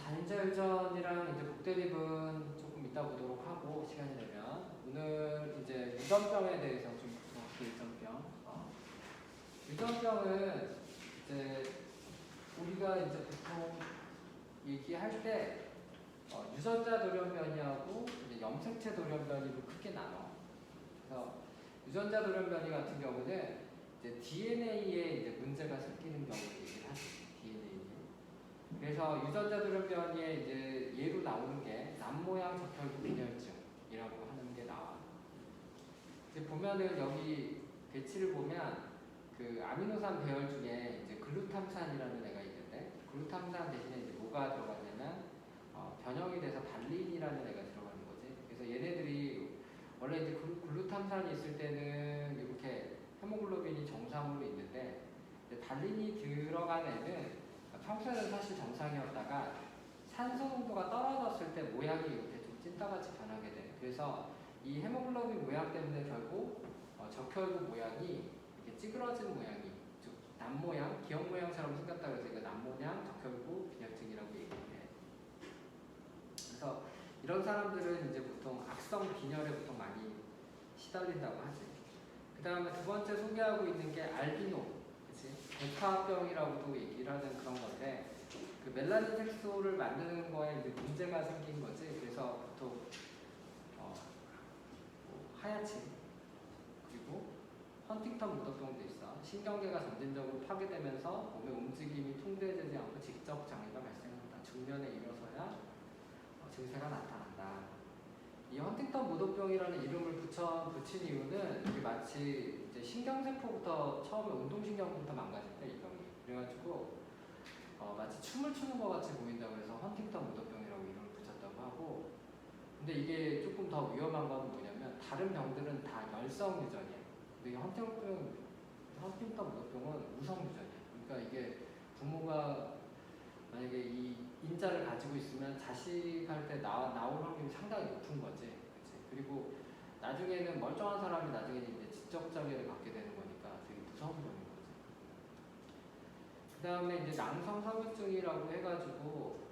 단자유전이랑 이제 복대립은 조금 이따 보도록 하고 시간이 되면 오늘 이제 유전병에 대해서 좀 보도록 할게요. 유전병. 유전병은 이제 우리가 이제 보통 얘기할 때 유전자 돌연변이하고 이제 염색체 돌연변이로 크게 나눠. 그래서 유전자 돌연변이 같은 경우는 이제 DNA에 이제 문제가 생기는 경우를 얘기를 하죠. DNA에. 그래서 유전자 돌연변이에 이제 예로 나오는 게 남모양 적혈구 빈혈증이라고 하는 게 나와. 이제 보면은 여기 배치를 보면 그 아미노산 배열 중에 이제 글루탐산이라는 애가 있는데 글루탐산 대신에 이제 뭐가 들어가냐면 변형이 돼서 발린이라는 애가 들어가는 거지. 그래서 얘네들이 원래 이제 글루탐산이 있을 때는 이렇게 헤모글로빈이 정상으로 있는데 발린이 들어간 애는 평소에는 사실 정상이었다가 산소 농도가 떨어졌을 때 모양이 이렇게 좀 찐따같이 변하게 돼. 그래서 이 헤모글로빈 모양 때문에 결국 적혈구 모양이 이렇게 찌그러진 모양이 즉 남모양, 기역 모양처럼 생겼다 그래서 이거 남모양 적혈구 빈혈증이라고 얘기해. 그래서 이런 사람들은 이제 보통 악성 빈혈에 보통 많이 시달린다고 하지. 그 다음에 두 번째 소개하고 있는 게 알비노, 그치? 백화병이라고도 얘기를 하는 그런 건데, 그 멜라닌 색소를 만드는 거에 이제 문제가 생긴 거지. 그래서 보통 하얗지. 그리고 헌팅턴 무도병도 있어. 신경계가 점진적으로 파괴되면서 몸의 움직임이 통제되지 않고 직접 장애가 발생한다. 중년에 이르러서야 증세가 나타난다. 이 헌팅턴 무도병이라는 이름을 붙인 이유는 이게 마치 이제 신경세포부터 처음에 운동신경부터 망가질 때 이 병이 그래가지고 마치 춤을 추는 것 같이 보인다고 해서 헌팅턴 무도병이라고 이름을 붙였다고 하고, 근데 이게 조금 더 위험한 건 뭐냐면 다른 병들은 다 열성 유전이야. 근데 이 헌팅턴 무도병은 우성 유전이야. 그러니까 이게 부모가 만약에 이 인자를 가지고 있으면 자식할 때 나올 확률이 상당히 높은 거지. 그치? 그리고 나중에는 멀쩡한 사람이 나중에는 이제 지적 장애를 갖게 되는 거니까 되게 무서운 병인 거지. 그 다음에 이제 낭성섬유증이라고 해가지고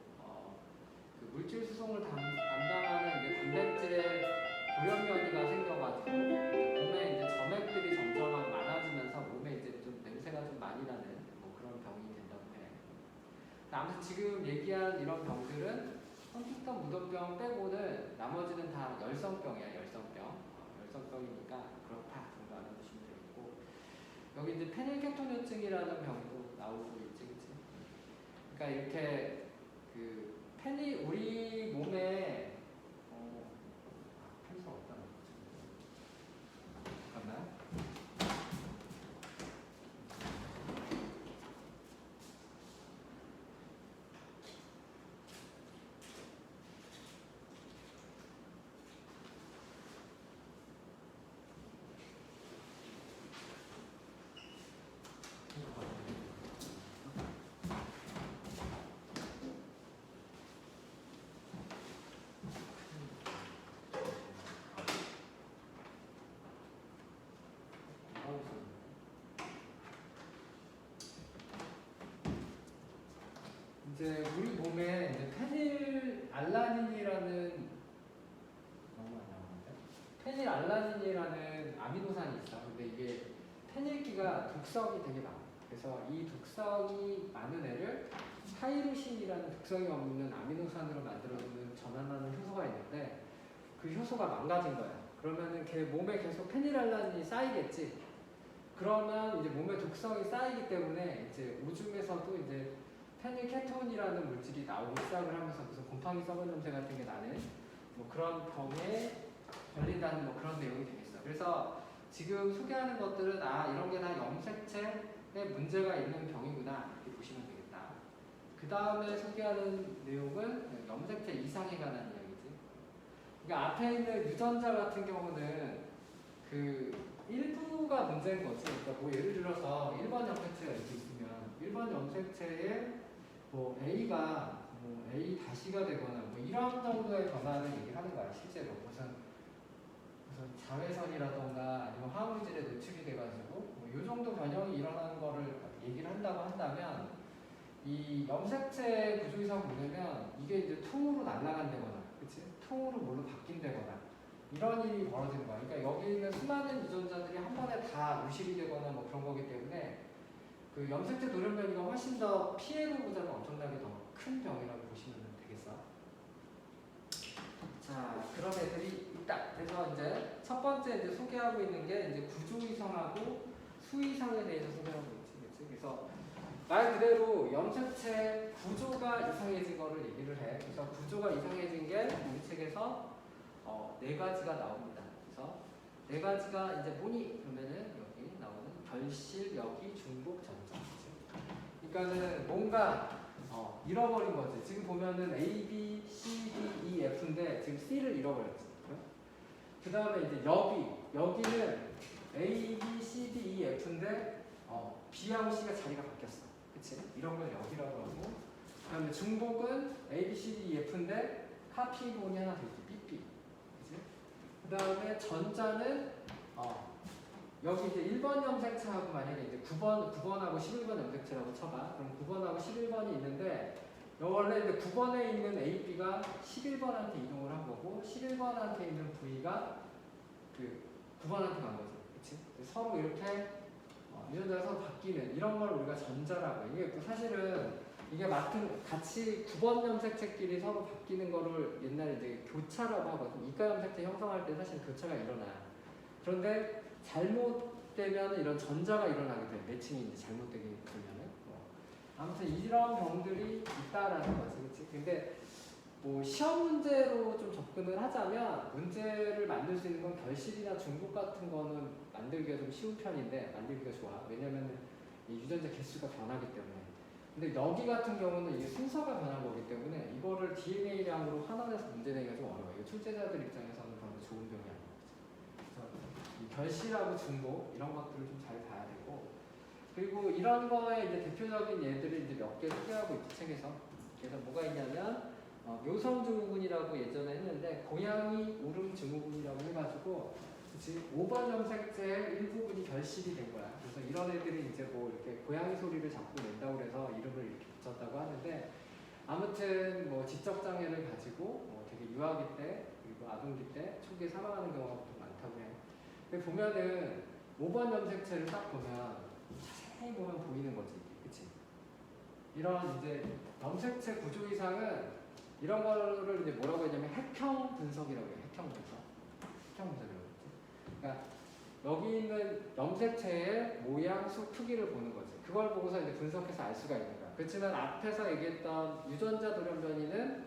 그 물질 수송을 담당하는 이제 단백질의 돌연변이가 생겨가지고 몸에 이제 점액들이 점점 많아지면서 몸에 이제 좀 냄새가 좀 많이 나는 뭐 그런 병이 된다고 해. 아무튼 지금 얘기한 이런 병들은 헌팅턴 무도병 빼고는 나머지는 다 열성병이야. 열성병이니까 그렇다 정도 알아두시면 되겠고, 여기 이제 페닐케토뉴증이라는 병도 나오고 있지, 그치? 그러니까 이렇게 그 우리 몸에 펜서 없다. 잠깐만. 이제 우리 몸에 이제 페닐알라닌이라는 아미노산이 있어. 근데 이게 페닐기가 독성이 되게 많아. 그래서 이 독성이 많은 애를 타이로신이라는 독성이 없는 아미노산으로 만들어주는 전환하는 효소가 있는데 그 효소가 망가진 거야. 그러면은 걔 몸에 계속 페닐알라닌이 쌓이겠지. 그러면 이제 몸에 독성이 쌓이기 때문에 이제 오줌에서도 이제 페닐케톤이라는 물질이 나오기 시작을 하면서 무슨 곰팡이 썩은 냄새 같은 게 나는 뭐 그런 병에 걸린다는 뭐 그런 내용이 되겠어. 그래서 지금 소개하는 것들은 이런 게 다 염색체에 문제가 있는 병이구나 이렇게 보시면 되겠다. 그 다음에 소개하는 내용은 염색체 이상에 관한 이야기지. 그러니까 앞에 있는 유전자 같은 경우는 그 일부가 문제인 거지. 그러니까 뭐 예를 들어서 1번 염색체가 이렇게 있으면 1번 염색체에 뭐 A가 뭐 A-가 되거나 뭐 이런 정도의 변화를 얘기하는 거야. 실제로 무슨 자외선이라던가 아니면 화학물질에 노출이 돼가지고 뭐 이 정도 변형이 일어나는 거를 얘기를 한다고 한다면 이 염색체 구조 이상 보내면 이게 이제 퉁으로 날아간다거나, 그치? 퉁으로 뭘로 바뀐다거나 이런 일이 벌어지는 거야. 그러니까 여기 있는 수많은 유전자들이 한 번에 다 유실이 되거나 뭐 그런 거기 때문에 그 염색체 돌연변이가 훨씬 더 피해로보다는 엄청나게 더 큰 병이라고 보시면 되겠어. 자, 그런 애들이 있다. 그래서 이제 첫 번째 이제 소개하고 있는 게 이제 구조 이상하고 수 이상에 대해서 소개하고 있지, 그치? 그래서 말 그대로 염색체 구조가 이상해진 거를 얘기를 해. 그래서 구조가 이상해진 게 우리 책에서 네 가지가 나옵니다. 그래서 네 가지가 이제 뭐니? 그러면은 여기 나오는 결실, 여기, 중복, 전자. 그러니까는 뭔가 잃어버린 거지. 지금 보면은 A, B, C, D, E, F인데 지금 C를 잃어버렸지. 그 다음에 이제 여기는 A, B, C, D, E, F인데 B하고 C가 자리가 바뀌었어. 그치? 이런 걸 여기라고 하고, 그 다음에 중복은 A, B, C, D, E, F인데 카피본이 하나 더 있지. BP. 그치? 그 다음에 전자는 여기 이제 1번 염색체하고 만약에 이제 9번하고 11번 염색체라고 쳐봐. 그럼 9번하고 11번이 있는데, 원래 이제 9번에 있는 AB가 11번한테 이동을 한 거고, 11번한테 있는 V가 그 9번한테 간 거지. 그치? 서로 이렇게 유전자가 서로 바뀌는 이런 걸 우리가 전자라고. 이게 사실은 이게 같이 9번 염색체끼리 서로 바뀌는 거를 옛날에 이제 교차라고 하거든. 이가 염색체 형성할 때 사실 교차가 일어나. 그런데 잘못되면 이런 전자가 일어나게 돼. 매칭이 이제 잘못되게 되면은. 아무튼 이런 병들이 있다라는 거지, 그치? 근데 뭐 시험 문제로 좀 접근을 하자면 문제를 만들 수 있는 건 결실이나 중복 같은 거는 만들기가 좀 쉬운 편인데 만들기가 좋아. 왜냐면 이 유전자 개수가 변하기 때문에. 근데 여기 같은 경우는 이게 순서가 변한 거기 때문에 이거를 DNA량으로 환원해서 문제 내기가 좀 어려워. 이거 출제자들 입장에서는 별로 좋은 병이 아니야. 그래서 결실하고 중복 이런 것들을 좀 잘 봐야 되고, 그리고 이런 거에 이제 대표적인 예들을 이제 몇 개 소개하고 있지, 책에서. 그래서 뭐가 있냐면 묘성 증후군이라고 예전에 했는데 고양이 울음 증후군이라고 해가지고, 그치? 5번 염색체의 일부분이 결실이 된 거야. 그래서 이런 애들이 이제 뭐 이렇게 고양이 소리를 자꾸 낸다고 해서 이름을 이렇게 붙였다고 하는데, 아무튼 뭐 지적 장애를 가지고 되게 유아기 때 그리고 아동기 때 초기에 사망하는 경우가 좀 많다고 해요. 근데 보면은 5번 염색체를 딱 보면 자세히 보면 보이는 거지, 그치? 이런 이제 염색체 구조 이상은 이런 거를 이제 뭐라고 했냐면 핵형 분석이라고 해요. 핵형 분석. 핵형 분석이라고 했지. 그러니까 여기 있는 염색체의 모양, 수, 크기를 보는 거지. 그걸 보고서 이제 분석해서 알 수가 있는 거야. 그렇지만 앞에서 얘기했던 유전자 돌연변이는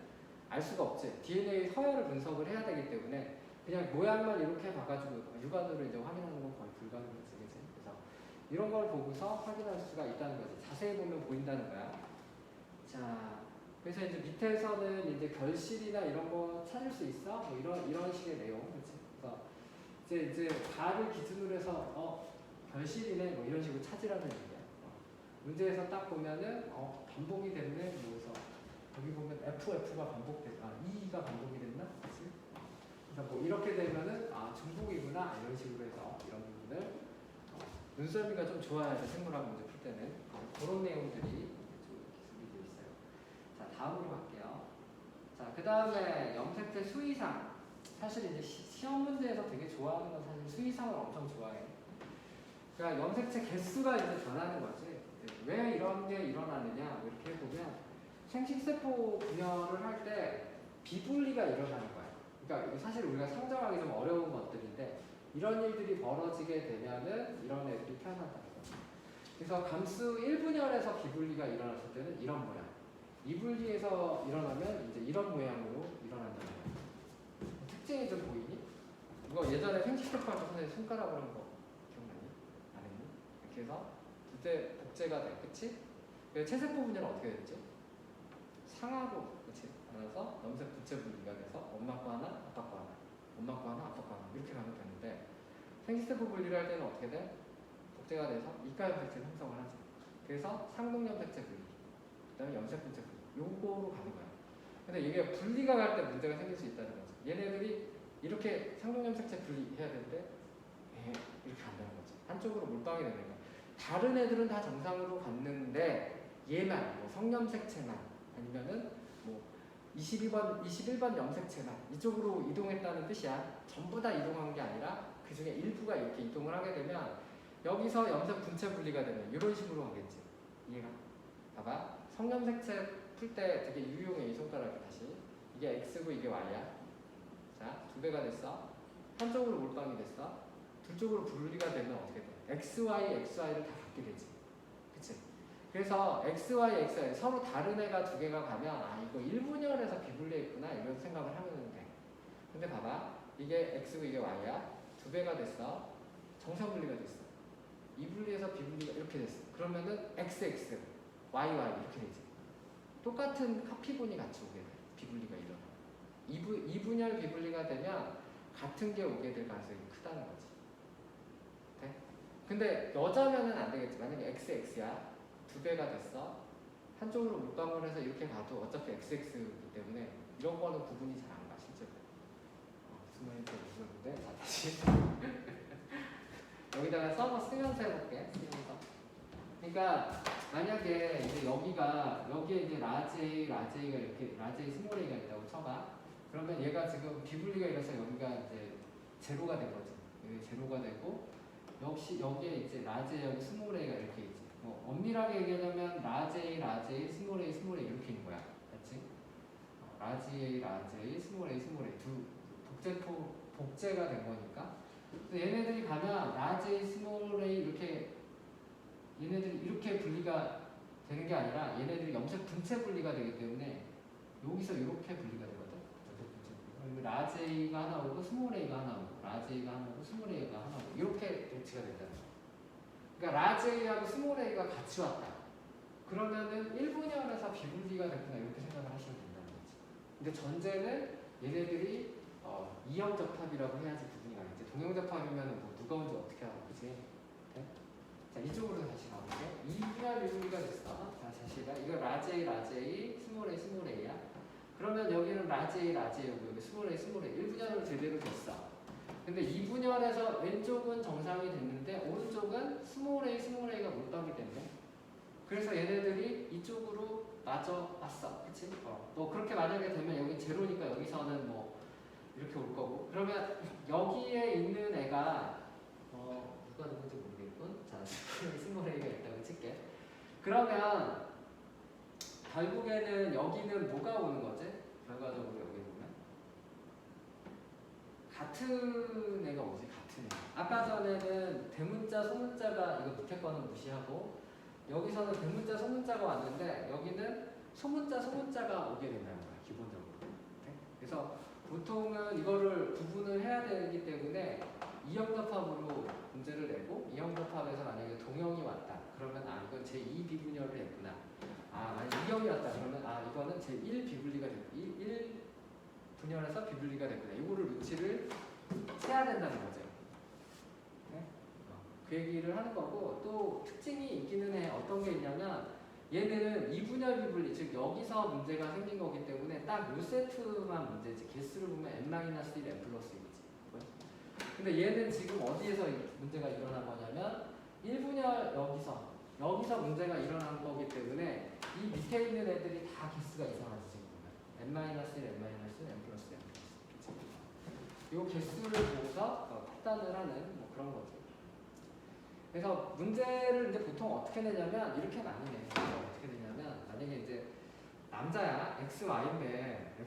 알 수가 없지. DNA 서열을 분석을 해야 되기 때문에 그냥 모양만 이렇게 봐가지고 육안으로 이제 확인하는 건 거의 불가능하지, 그치? 그래서 이런 걸 보고서 확인할 수가 있다는 거지. 자세히 보면 보인다는 거야. 자, 그래서 이제 밑에서는 이제 결실이나 이런 거 찾을 수 있어? 뭐 이런 식의 내용, 그치? 그래서 이제 가를 기준으로 해서 결실이네 뭐 이런 식으로 찾으라는 얘기야. 문제에서 딱 보면은 반복이 됐네. 그래서 여기 보면 FF가 반복됐다. E가 반복이 됐나? 그치? 그래서 뭐 이렇게 되면은 중복이구나 이런 식으로 해서 이런 부분을 눈썰미가 좀 좋아야 돼. 생물학 문제 풀 때는 그런 내용들이 좀 기술이 되어 있어요. 자, 다음으로 갈게요. 자, 그 다음에 염색체 수이상. 사실 이제 시험 문제에서 되게 좋아하는 건 사실 수이상을 엄청 좋아해. 그러니까 염색체 개수가 이제 변하는 거지. 왜 이런 게 일어나느냐 이렇게 보면 생식세포 분열을 할 때 비분리가 일어나는 거야. 그러니까 사실 우리가 상정하기 좀 어려운 것들인데 이런 일들이 벌어지게 되면은 이런 애들이 태어난다는 거죠. 그래서 감수 1분열에서 비분리가 일어났을 때는 이런 모양, 2분리에서 일어나면 이제 이런 모양으로 일어난다는 거예요. 특징이 좀 보이니? 이거 예전에 생식세포 할 때 선생님 손가락으로 한 거 기억나니? 안 했니? 이렇게 해서 그때 복제가 돼, 그치? 체세포 분열은 어떻게 됐지? 상하로, 그치? 그래서 염색 부채 분리가 돼서 엄마 거 하나, 아빠 거 하나, 엄마 거 하나, 아빠 거 하나 이렇게 가면 되는데 생식세포 분리를 할 때는 어떻게 돼? 복제가 돼서 이가 염색체 형성을 하지. 그래서 상동 염색체 분리, 그 다음에 염색 부채 분리 요거로 가는 거야. 근데 이게 분리가 갈 때 문제가 생길 수 있다는 거지. 얘네들이 이렇게 상동 염색체 분리해야 되는데 이렇게 안 되는 거지. 한쪽으로 몰빵이 되는 거야. 다른 애들은 다 정상으로 갔는데 얘만 뭐 성염색체만 아니면은 뭐 21번 염색체만 이쪽으로 이동했다는 뜻이야. 전부 다 이동한 게 아니라 그 중에 일부가 이렇게 이동을 하게 되면 여기서 염색 분체 분리가 되면 이런 식으로 하겠지. 이해가? 봐봐. 성염색체 풀 때 되게 유용해. 이 손가락이 다시. 이게 X고 이게 Y야. 자, 두 배가 됐어. 한쪽으로 몰빵이 됐어. 두 쪽으로 분리가 되면 어떻게 돼? XY, XY를 다 갖게 되지. 그치? 그래서 XY, XY 서로 다른 애가 두 개가 가면 아 이거 1분열해서 비분리했구나 이런 생각을 하면 돼. 근데 봐봐. 이게 X고 이게 Y야. 두 배가 됐어. 정상 분리가 됐어. 이 분리에서 비분리가 이렇게 됐어. 그러면은 XX, YY 이렇게 되지. 똑같은 카피본이 같이 오게 돼. 비분리가 일어나. 이분열 비분리가 되면 같은 게 오게 될 가능성이 크다는 거지. 돼? 근데 여자면은 안 되겠지. 만약에 XX야. 두 배가 됐어. 한쪽으로 물방울 해서 이렇게 가도 어차피 XX이기 때문에 이런 거는 구분이 잘 안 가, 실제로. 무슨 말인지 모르겠는데. 자, 다시. 여기다가 써서 쓰면서 해볼게. 쓰면서. 그러니까 만약에 이제 여기에 이제 라지가 이렇게 라지 스몰 A가 있다고 쳐봐. 그러면 얘가 지금 비분리가 일어서 여기가 이제 제로가 된 거지. 여기 제로가 되고 역시 여기에 이제 라지 여기 스몰 A가 이렇게 있지. 뭐 엄밀하게 얘기하자면 라지 A, 스몰 A 이렇게 있는 거야. 맞지? 라지 A, 스몰 A 두 복제가 된 거니까. 그래서 얘네들이 가면 라지 A, 스몰 A 이렇게 얘네들이 이렇게 분리가 되는 게 아니라 얘네들이 염색 분체 분리가 되기 때문에 여기서 이렇게 분리가 되거든. 염색 분체 분리가. 그러면 라지 A가 하나 오고 스몰 A가 하나 오고 라지 A가 하나 오고 스몰 A가 하나 오고 이렇게 배치가 된다는 거야. 그러니까 라지 A하고 스몰 A가 같이 왔다. 그러면은 1분열에서 비분리가 됐구나 이렇게 생각을 하시면 된다는 거지. 근데 전제는 얘네들이 이형접합이라고 해야지 구분이 가겠지. 동형접합이면 뭐 누가 온지 어떻게 알아, 그지? 네? 자, 이쪽으로 다시 가볼게. 2분열 비분리가 됐어. 자, 다시가 이거 라지 A, 스몰 A야. 그러면 여기는 라지 A, 여기 스몰 A. 1분열은 제대로 됐어. 근데 2분열에서 왼쪽은 정상이 됐는데 오른쪽은 스몰 A가 몰빵이 됐네. 그래서 얘네들이 이쪽으로 마저 왔어. 그치? 뭐 그렇게 만약에 되면 여기 제로니까 여기서는 뭐 이렇게 올 거고. 그러면 여기에 있는 애가 누가 누군지 모르겠군. 자, 스몰 A가 있다고 칠게. 그러면 결국에는 여기는 뭐가 오는 거지? 결과적으로 여기 보면 같은 애가 오지. 같은 애. 아까 전에는 대문자, 소문자가 이거 밑에 거는 무시하고 여기서는 대문자, 소문자가 왔는데 여기는 소문자가 오게 된다는 거야. 기본적으로. 네? 그래서 보통은 이거를 구분을 해야 되기 때문에 이형접합으로 문제를 내고 이형접합에서 만약에 동형이 왔다. 그러면 이건 제2 비분열을 했구나. 만약 2형이 왔다. 그러면 이거는 제1 비분리가 됐구나. 1 분열해서 비분리가 됐구나. 이거를 루치를 세야 된다는 거죠. 네? 그 얘기를 하는 거고 또 특징이 있기는 해. 어떤 게 있냐면 얘는 2분열 비분리, 즉 여기서 문제가 생긴 거기 때문에 딱 요 세트만 문제지. 개수를 보면 n-1, n+1이지. 근데 얘는 지금 어디에서 문제가 일어난 거냐면 1분열 여기서 문제가 일어난 거기 때문에 이 밑에 있는 애들이 다 개수가 이상하지. 지금 보면 n-1, n+1, 이 개수를 보고서 판단을 하는 뭐 그런 거지. 그래서 문제를 이제 보통 어떻게 내냐면 이렇게 많이 내. 어떻게 내냐면 만약에 이제 남자야 XY인데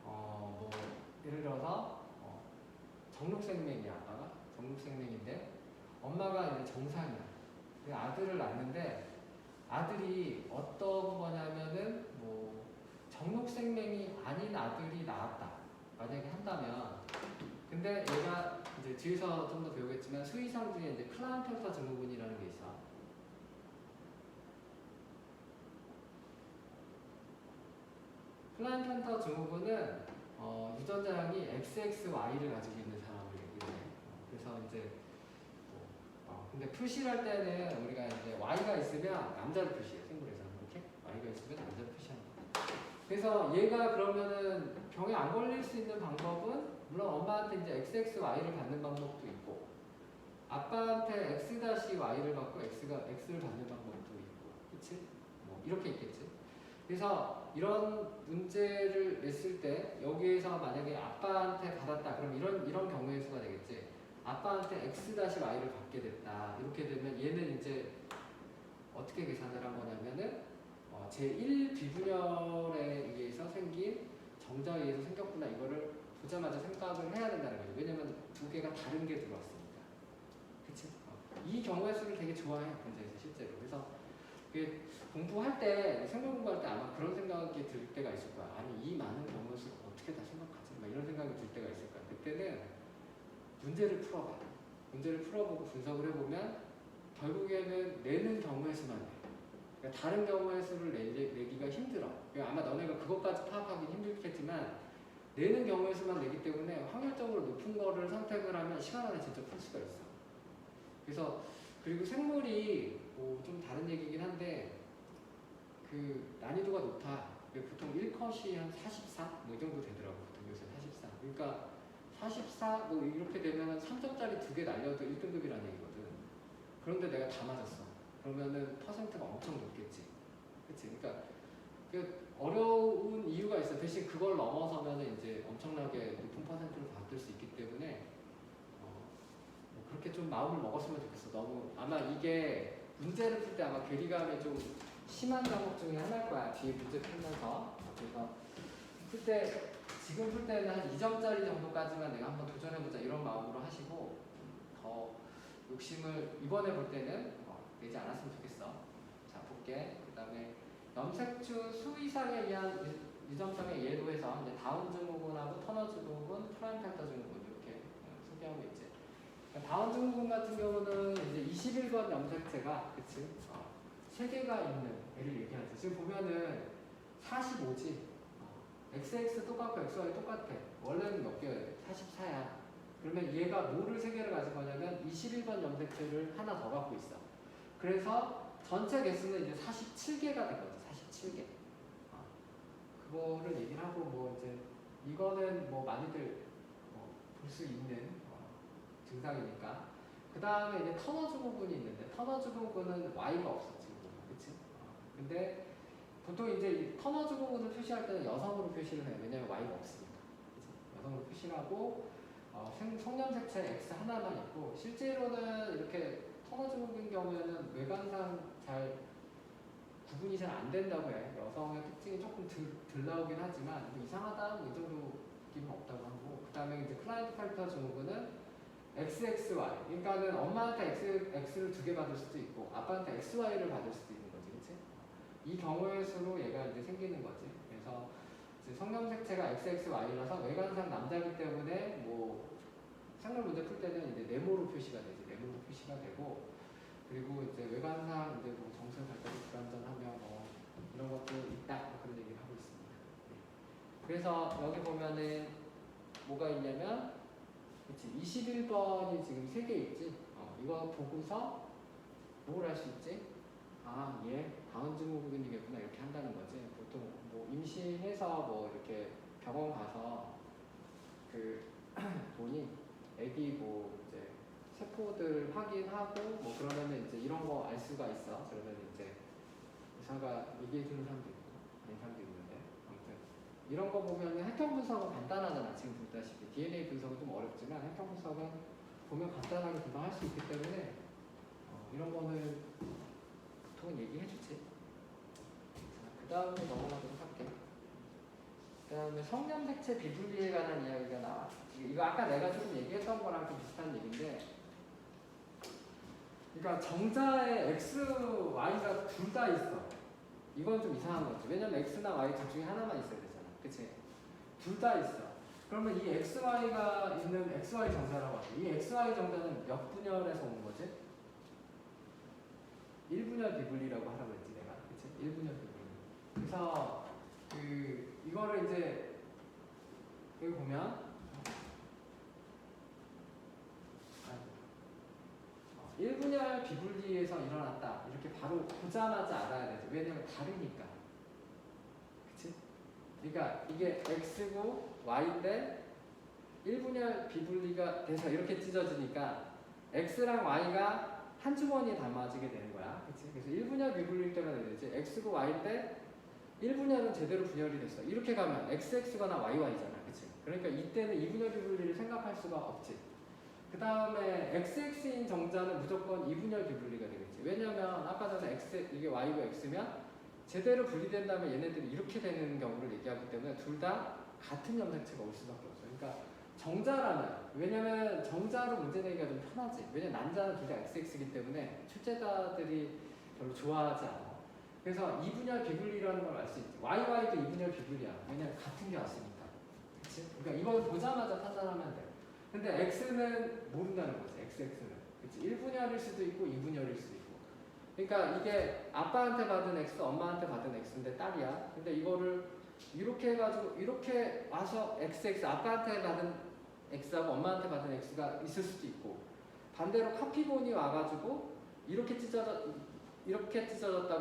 뭐 예를 들어서 정록생명이야. 아빠가 정록생명인데 엄마가 이제 정상이야. 아들을 낳는데 아들이 어떤 거냐면은 뭐 정록생명이 아닌 아들이 나왔다. 만약에 한다면 근데 얘가 이제 뒤에서 좀 더 배우겠지만 수의상 중에 이제 클라인펠터 증후군이라는 게 있어. 클라인펠터 증후군은 유전자량이 XXY를 가지고 있는 사람을 얘기해. 그래서 이제 근데 표시를 할 때는 우리가 이제 Y가 있으면 남자를 표시해. 생물에서는 이렇게 Y가 있으면 남자를 표시하는 거야. 그래서 얘가 그러면은 병에 안 걸릴 수 있는 방법은 물론 엄마한테 이제 XXY를 받는 방법도 있고 아빠한테 X-Y를 받고 X를 받는 방법도 있고 그치? 뭐 이렇게 있겠지. 그래서 이런 문제를 냈을 때 여기에서 만약에 아빠한테 받았다 그럼 이런 경우의 수가 되겠지. 아빠한테 x-y를 받게 됐다. 이렇게 되면 얘는 이제 어떻게 계산을 한 거냐면은 제1 비분열에 의해서 생긴 정자에 의해서 생겼구나. 이거를 보자마자 생각을 해야 된다는 거죠. 왜냐면 두 개가 다른 게 들어왔으니까. 그치? 이 경우의 수를 되게 좋아해 문제에서 실제로. 그래서 그 공부할 때 생물 공부할 때 아마 그런 생각이 들 때가 있을 거야. 아니 이 많은 경우의 수를 어떻게 다 생각하지? 막 이런 생각이 들 때가 있을 거야. 그때는 문제를 풀어봐. 문제를 풀어보고 분석을 해보면 결국에는 내는 경우의 수만 내. 그러니까 다른 경우의 수를 내기가 힘들어. 그러니까 아마 너네가 그것까지 파악하기 힘들겠지만 내는 경우의 수만 내기 때문에 확률적으로 높은 거를 선택을 하면 시간 안에 진짜 풀 수가 있어. 그래서 그리고 생물이 뭐 좀 다른 얘기긴 한데 그 난이도가 높아. 보통 1컷이 한 44? 뭐 이 정도 되더라고. 보통 요새 44. 그러니까 44 뭐 이렇게 되면 3점짜리 2개 날려도 1등급이라는 얘기거든. 그런데 내가 다 맞았어. 그러면은 퍼센트가 엄청 높겠지. 그치? 그러니까 그 어려운 이유가 있어. 대신 그걸 넘어서면은 이제 엄청나게 높은 퍼센트를 받을 수 있기 때문에 뭐 그렇게 좀 마음을 먹었으면 좋겠어. 너무 아마 이게 문제를 풀 때 아마 괴리감이 좀 심한 과목 중에 하나일 거야. 뒤에 문제 풀면서. 그래서 풀 때 지금 풀 때는 한 2점짜리 정도까지만 내가 한번 도전해보자 이런 마음으로 하시고 더 욕심을 이번에 볼 때는 내지 않았으면 좋겠어. 자 볼게. 그 다음에 염색추 수 이상에 의한 유점성의 예로 해서 이제 다운 증후군하고 터너 증후군, 프라임 펜터 증후군 이렇게 소개하고 있지. 다운 증후군 같은 경우는 이제 21번 염색체가 그치? 3개가 있는 애를 얘기하지. 지금 보면은 45지. XX 똑같고 XY 똑같아. 원래는 몇 개야? 44야. 그러면 얘가 뭐를 3개를 가진 거냐면 21번 염색체를 하나 더 갖고 있어. 그래서 전체 개수는 이제 47개가 된 거지. 47개. 그거를 얘기를 하고 뭐 이제 이거는 뭐 많이들 볼 수 있는 증상이니까. 그 다음에 이제 터너 증후군이 있는데 터너 증후군은 Y가 없어 지금 보면. 그치? 근데 보통 이제 이 터너 증후군을 표시할 때는 여성으로 표시를 해요. 왜냐면 Y가 없으니까. 그치? 여성으로 표시를 하고 성염색체 X 하나만 있고 실제로는 이렇게 터너 증후군 경우에는 외관상 잘 구분이 잘 안 된다고 해. 여성의 특징이 조금 덜 나오긴 하지만 뭐 이상하다 뭐 이 정도 느낌은 없다고 하고. 그 다음에 이제 클라이드펠터 증후군은 XXY. 그러니까는 엄마한테 X를 2개 받을 수도 있고 아빠한테 XY를 받을 수도 있는 거지, 그렇지? 이 경우의 수로 얘가 이제 생기는 거지. 그래서 이제 성염색체가 XXY라서 외관상 남자이기 때문에 뭐 생물 문제 풀 때는 이제 네모로 표시가 되지. 네모로 표시가 되고 그리고 이제 외관상 이제 뭐 정신 발달이 불완전하며 뭐 이런 것도 있다 뭐 그런 얘기를 하고 있습니다. 네. 그래서 여기 보면은 뭐가 있냐면 그치 21번이 지금 3개 있지. 이거 보고서 뭘 할 수 있지? 아, 얘 다운 증후군이겠구나 이렇게 한다는 거지. 보통 뭐 임신해서 뭐 이렇게 병원 가서 그 보니 애기 뭐 이제 세포들 확인하고 뭐 그러면은 이제 이런 거 알 수가 있어. 그러면 이제 의사가 얘기해 주는 사람도 있고 아닌 사람도 있는데 아무튼 이런 거 보면 혈통 분석은 간단하잖아. 지금 보다시피 DNA 분석은 좀 어렵지만 혈통 분석은 보면 간단하게 금방 할 수 있기 때문에 이런 거는 보통은 얘기해 주지. 그 다음에 넘어가도록 할게. 그 다음에 성염색체 비분리에 관한 이야기가 나와. 이거 아까 내가 조금 얘기했던 거랑 좀 비슷한 얘기인데 그러니까 정자에 X, Y가 둘 다 있어. 이건 좀 이상한 거지. 왜냐면 X나 Y 둘 중에 하나만 있어야 되잖아. 그치? 둘 다 있어. 그러면 이 XY가 있는 XY 정자라고 하죠. 이 XY 정자는 몇 분열에서 온 거지? 1분열 비분리라고 하라고 했지 내가. 그치? 1분열 비분리. 그래서 이거를 이제 여기 보면 1분열 비분리에서 일어났다. 이렇게 바로 보자마자 알아야 되죠. 왜냐면 다르니까. 그치? 그러니까 이게 X고 Y인데 1분열 비분리가 돼서 이렇게 찢어지니까 X랑 Y가 한 주머니에 담아지게 되는 거야. 그치? 그래서 1분열 비분리일 때가 되지. x고 y인데 1분열은 제대로 분열이 됐어. 이렇게 가면 xx거나 yy잖아. 그치? 그러니까 이때는 2분열 비분리를 생각할 수가 없지. 그 다음에 xx인 정자는 무조건 2분열 비분리가 되겠지. 왜냐면 아까 전에 x, 이게 y고 x면 제대로 분리된 다음에 얘네들이 이렇게 되는 경우를 얘기하기 때문에 둘 다 같은 염색체가 올 수밖에 없어. 그러니까 정자라면, 왜냐면 정자로 문제 내기가 좀 편하지. 왜냐면 난자는 둘 다 xx이기 때문에 출제자들이 별로 좋아하지 않아. 그래서 2분열 비분리라는 걸 알 수 있지. YY도 2분열 비분리야. 왜냐면 같은 게 왔으니까. 그치? 그러니까 이걸 보자마자 판단하면 돼. 근데 x는 모른다는 거지. xx는. 그치? 1분열일 수도 있고 2분열일 수도 있고. 그러니까 이게 아빠한테 받은 x, 엄마한테 받은 x인데 딸이야. 근데 이거를 이렇게 해가지고 이렇게 와서 xx, 아빠한테 받은 x하고 엄마한테 받은 x가 있을 수도 있고, 반대로 카피본이 와가지고 이렇게 찢어졌다고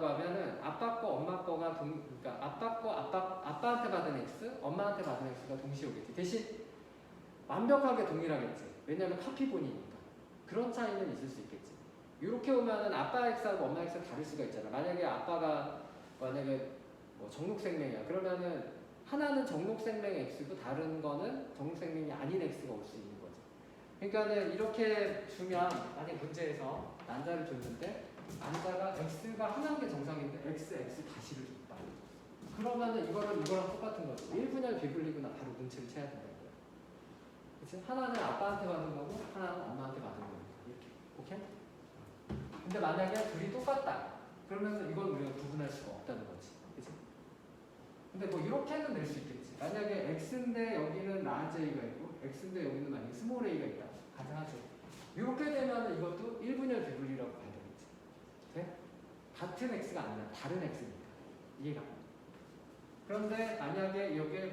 하면은 아빠 거 엄마 거가 그러니까 아빠 거 아빠한테 받은 x, 엄마한테 받은 x가 동시에 오겠지. 대신 완벽하게 동일하겠지. 왜냐면 카피본이니까. 그런 차이는 있을 수 있겠지. 이렇게 오면은 아빠 x하고 엄마 x가 다를 수가 있잖아. 만약에 아빠가 뭐 정록생명이야. 그러면은 하나는 정록생명 x고 다른 거는 정록생명이 아닌 x가 올 수 있는 거지. 그러니까는 이렇게 주면, 만약 문제에서 난자를 줬는데 난자가 x가 하나인 게 정상인데 x 다시를 줬다. 그러면은 이거랑 똑같은 거지. 1분열 비분리구나. 바로 눈치를 채야 된다는 거야. 그치? 하나는 아빠한테 받은 거고 하나는 엄마한테 받은 거고. 이렇게. 오케이? 근데 만약에 둘이 똑같다. 그러면 이건 우리가 구분할 수가 없다는 거지. 그치? 근데 뭐 이렇게는 낼 수 있겠지. 만약에 x인데 여기는 라지가 있고 x인데 여기는 만약에 스몰 a가 있다. 가능하지. 이렇게 되면 이것도 1분열 비분리라고 봐야 되겠지. 돼? 같은 x가 아니라 다른 x니까. 이해가? 그런데 만약에 여기에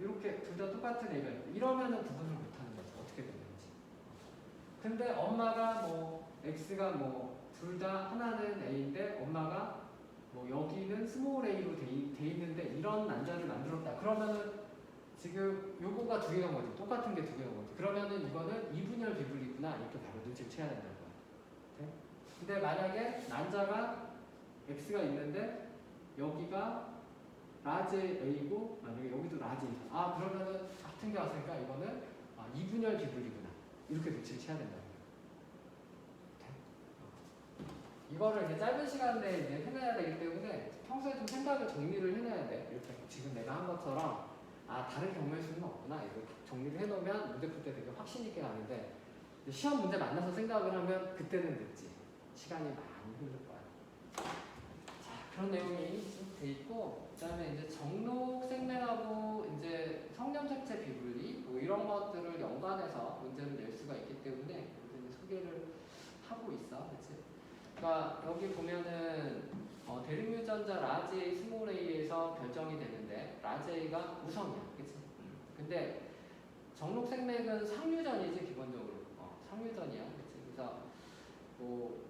이렇게 둘 다 똑같은 a가 있고 이러면은 구분을 못하는 거지. 어떻게 되는지. 근데 엄마가 뭐 x가 뭐 둘 다 하나는 a인데 엄마가 뭐 여기는 스몰 a로 돼 있는데 이런 난자를 만들었다. 그러면은 지금 요거가 두 개가 뭐지? 똑같은 게 두 개가 뭐지? 그러면은 이거는 2분열 비분리구나. 이렇게 바로 눈치를 채야 된다는 거야. 네? 근데 만약에 난자가 x가 있는데 여기가 라지 a고 만약에 여기도 라지 a다. 아 그러면은 같은 게 왔으니까 이거는 2분열 비분리구나. 이렇게 눈치를 채야 된다는 거야. 이거를 이제 짧은 시간 내에 이제 해내야 되기 때문에 평소에 좀 생각을 정리를 해내야 돼. 이렇게 지금 내가 한 것처럼 다른 경우의 수는 없구나. 이렇게 정리를 해놓으면 문제 풀 때 되게 확신 있게 가는데 시험 문제 만나서 생각을 하면 그때는 늦지. 시간이 많이 흐를 거야. 자 그런 내용이 돼 있고 그다음에 이제 정록 생명하고 이제 성염색체 비분리 뭐 이런 것들을 연관해서 문제를 낼 수가 있기 때문에 이제 소개를 하고 있어. 그렇지? 그러니까 여기 보면은 대륙유전자 라지 A, 스몰 A에서 결정이 되는데 라지 A가 우성이야, 그치? 근데 정록생맥은 상유전이지 기본적으로 상유전이야, 그치? 그래서 뭐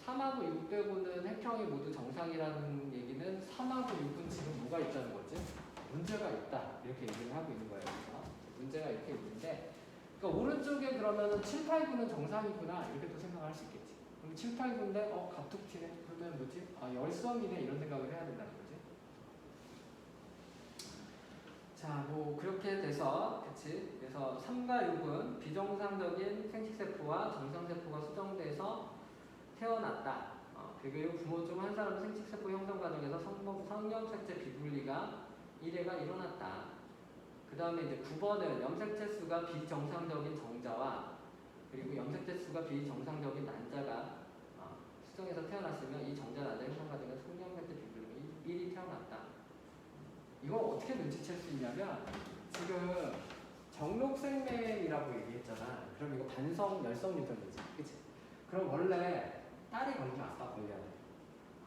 3하고 6 빼고는 핵형이 모두 정상이라는 얘기는 3하고 6은 지금 뭐가 있다는 거지? 문제가 있다 이렇게 얘기를 하고 있는 거예요. 그래서 문제가 이렇게 있는데 그러니까 오른쪽에 그러면은 7, 8, 9는 정상이구나 이렇게 또 생각할 수 있겠지. 그럼 7, 8, 9인데 갑툭튀네. 그러면 뭐지? 열성이네 이런 생각을 해야 된다는 거지. 자, 뭐 그렇게 돼서 그치? 그래서 3과 6은 비정상적인 생식세포와 정상세포가 수정돼서 태어났다. 그리고 부모 중 한 사람의 생식세포 형성 과정에서 성염색체 비분리가 1회가 일어났다. 그 다음에 이제 9번은 염색체 수가 비정상적인 정자와 그리고 염색체 수가 비정상적인 난자가 수정에서 태어났으면 이 정자 난자 형성 과정에서 성염색체 비분리 1이 태어났다. 이걸 어떻게 눈치챌 수 있냐면 지금 정록생맥이라고 얘기했잖아. 그럼 이거 반성 열성 유전이지, 그치? 그럼 원래 딸이 걸리면 아빠 걸려야 돼.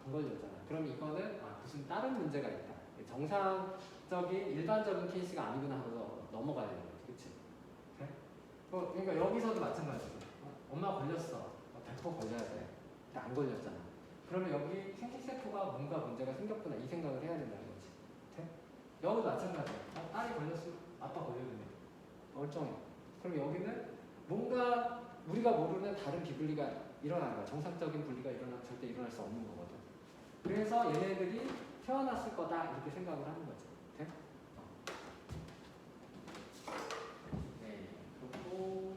안 걸렸잖아. 그럼 이거는 무슨 다른 문제가 있다. 정상적인 일반적인 케이스가 아니구나 하면서 넘어가야 되는 거지, 그치? 그래? 그러니까 여기서도 마찬가지지. 엄마 걸렸어. 100% 걸려야 돼. 근데 안 걸렸잖아. 그러면 여기 생식세포가 뭔가 문제가 생겼구나 이 생각을 해야 된다는 거지. 돼? 여기도 마찬가지야. 딸이 걸렸으면 아빠 걸려야 돼. 멀쩡해. 그럼 여기는 뭔가 우리가 모르는 다른 비분리가 일어나는 거야. 정상적인 분리가 절대 일어날 수 없는 거거든. 그래서 얘네들이 태어났을 거다 이렇게 생각을 하는 거지. 돼? 네, 그리고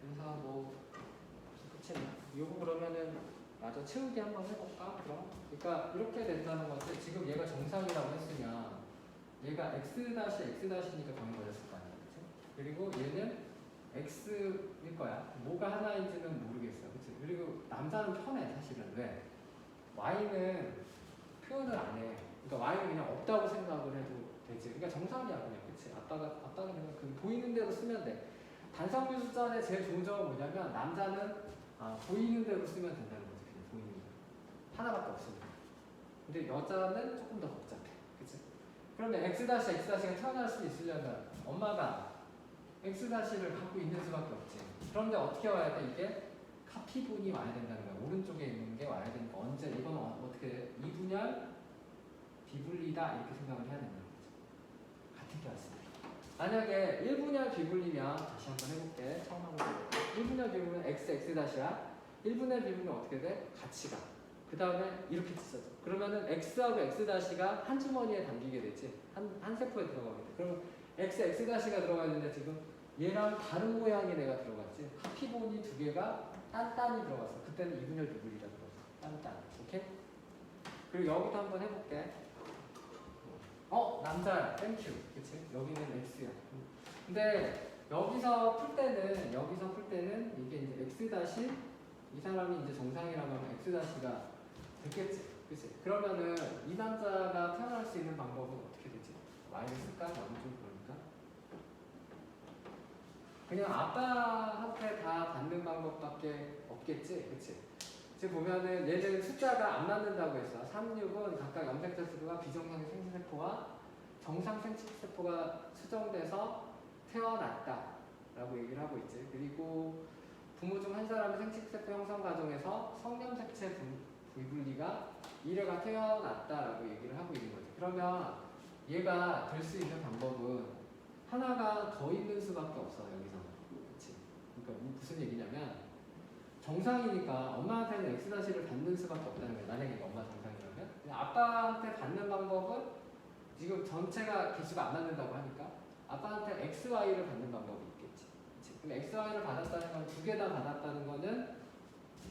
그래서 뭐 끝이나 요거 그러면은 맞아 채우기 한번 해볼까? 그럼 그러니까 이렇게 된다는 거지. 지금 얘가 정상이라고 했으면 얘가 x-x니까 병이 걸렸을 거 아니야, 그치? 그리고 얘는 x일 거야. 뭐가 하나인지는 모르겠어, 그치? 그리고 남자는 편해 사실은. 왜? y는 표현을 안 해. 그러니까 y는 그냥 없다고 생각을 해도 되지. 그러니까 정상이야 그냥, 그치? 아빠는 그냥 그 보이는 대로 쓰면 돼. 단상류 숫자의 제일 좋은 점은 뭐냐면 남자는 보이는 대로 쓰면 된다는 거지. 그냥 보이는 대로. 하나밖에 없으니까. 근데 여자는 조금 더 복잡해. 그치? 그러면 x'가 태어날 수 있으려면 엄마가 x'를 갖고 있는 수밖에 없지. 그런데 어떻게 와야 돼? 이게 카피분이 와야 된다는 거야. 오른쪽에 있는 게 와야 되니까 언제 이건 어떻게 돼? 이분열 비분리다 이렇게 생각을 해야 된다는 거지. 같은 게 왔습니다. 만약에 1분열 비분리면 다시 한번 해볼게. 처음 한번 해볼게. 1분열 비분리면 x야. 1분열 비분리면 어떻게 돼? 같이 가. 그 다음에 이렇게 써줘. 그러면은 x하고 x'가 한 주머니에 담기게 되지. 한 세포에 들어가게 돼. 그러면 x가 들어가 있는데 지금 얘랑 다른 모양의 애가 들어갔지. 카피본이 두 개가 딴딴이 들어갔어. 그때는 2분열 비분리라 들어갔어. 딴딴. 오케이? 그리고 여기도 한번 해볼게. 남자야. 땡큐. 그치? 여기는 x야. 근데 여기서 풀 때는 이게 이제 x 이 사람이 이제 정상이라고 하면 x가 됐겠지. 그치? 그러면은 이 남자가 태어날 수 있는 방법은 어떻게 되지? y를 쓸까? 너무 좀 그러니까. 그냥 아빠한테 다 받는 방법밖에 없겠지. 그치? 지금 보면은 얘는 숫자가 안 맞는다고 했어. 3, 6은 각각 염색체수가 비정상 생체세포와 정상 생체세포가 수정돼서 태어났다 라고 얘기를 하고 있지. 그리고 부모 중 한 사람의 생체세포 형성 과정에서 성염색체 비분리가 1회가 태어났다라고 얘기를 하고 있는 거지. 그러면 얘가 될 수 있는 방법은 하나가 더 있는 수밖에 없어 여기서. 그치? 그러니까 무슨 얘기냐면 정상이니까 엄마한테는 x-를 받는 수밖에 없다는 거야. 만약에 엄마 정상이라면. 아빠한테 받는 방법은 지금 전체가 개수가 안 맞는다고 하니까 아빠한테 xy를 받는 방법이 있겠지. 그치? 그럼 xy를 받았다는 건 두 개 다 받았다는 거는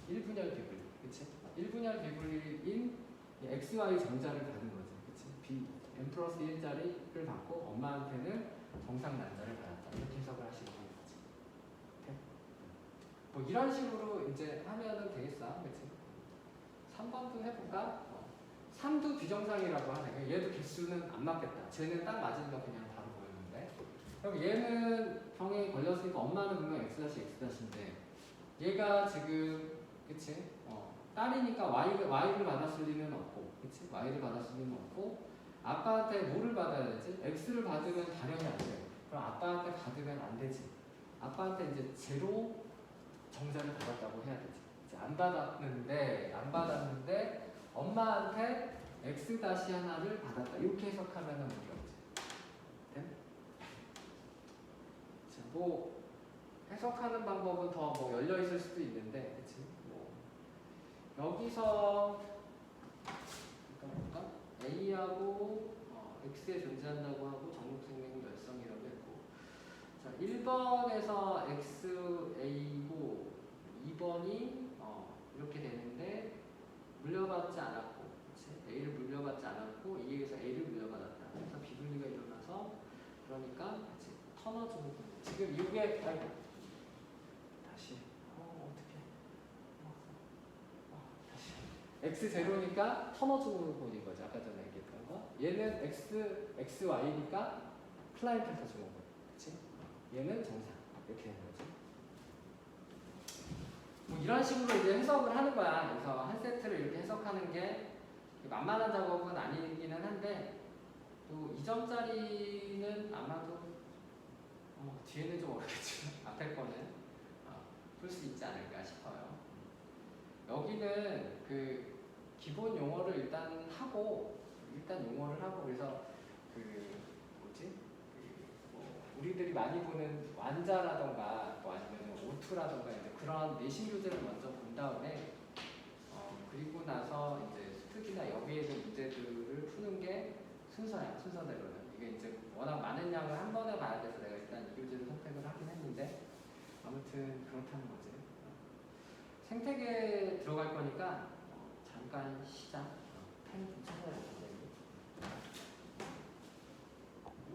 1분열 비분리. 그치? 1분열 비분리인 xy 전자를 받은 거지. 그치? n+1짜리를 받고 엄마한테는 정상 난자를 받았다. 이렇게 해석을 하시면 되는 거지. 오케이? 뭐 이런 식으로 이제 하면은 되겠어. 그치? 3번도 해볼까? 3도 비정상이라고 하네. 얘도 개수는 안 맞겠다. 쟤는 딱 맞으니까 그냥 바로 보였는데. 그럼 얘는 병에 걸렸으니까 엄마는 분명 x-x인데 얘가 지금 그치? 딸이니까 y를 받았을 리는 없고, 그치? y를 받았을 리는 없고 아빠한테 뭐를 받아야 되지? x를 받으면 발현이 안 돼. 그럼 아빠한테 받으면 안 되지. 아빠한테 이제 제로 정자를 받았다고 해야 되지. 안 받았는데 엄마한테 x-하나를 받았다. 이렇게 해석하면 문제 없지. 네? 자, 뭐 해석하는 방법은 더 뭐 열려 있을 수도 있는데, 그치? 뭐 여기서 A하고 X에 존재한다고 하고 전국생명 열성이라고 했고, 자 1번에서 XA고 2번이 이렇게 되는데 물려받지 않았고, 그치? A를 물려받지 않았고 E에서 A를 물려받았다. 그래서 비분리가 일어나서 그러니까 그치? 터너 증후. 지금 이게 다시 X0니까 터너 증후군인 거죠. 아까 전에 얘기했던 거. 얘는 XY니까 클라인펠터 증후군. 그치? 얘는 정상. 이렇게 되는 거죠. 뭐 이런 식으로 이제 해석을 하는 거야. 그래서 한 세트를 이렇게 해석하는 게 만만한 작업은 아니기는 한데 또 2점짜리는 아마도 뒤에는 좀 어렵겠지만 앞에 거는 풀 수 있지 않을까 싶어요. 여기는 그 기본 용어를 일단 용어를 하고 그래서 그 뭐지? 뭐 우리들이 많이 보는 완자라던가 뭐 아니면 오투라던가 이제 그런 내신 교재를 먼저 본 다음에 그리고 나서 이제 특히나 여기에 있는 문제들을 푸는 게 순서야. 순서대로는 이게 이제 워낙 많은 양을 한 번에 봐야 돼서 내가 일단 이 교재를 선택을 하긴 했는데 아무튼 그렇다는 거지. 생태계 들어갈 거니까 잠깐 쉬자. 펜 붙여.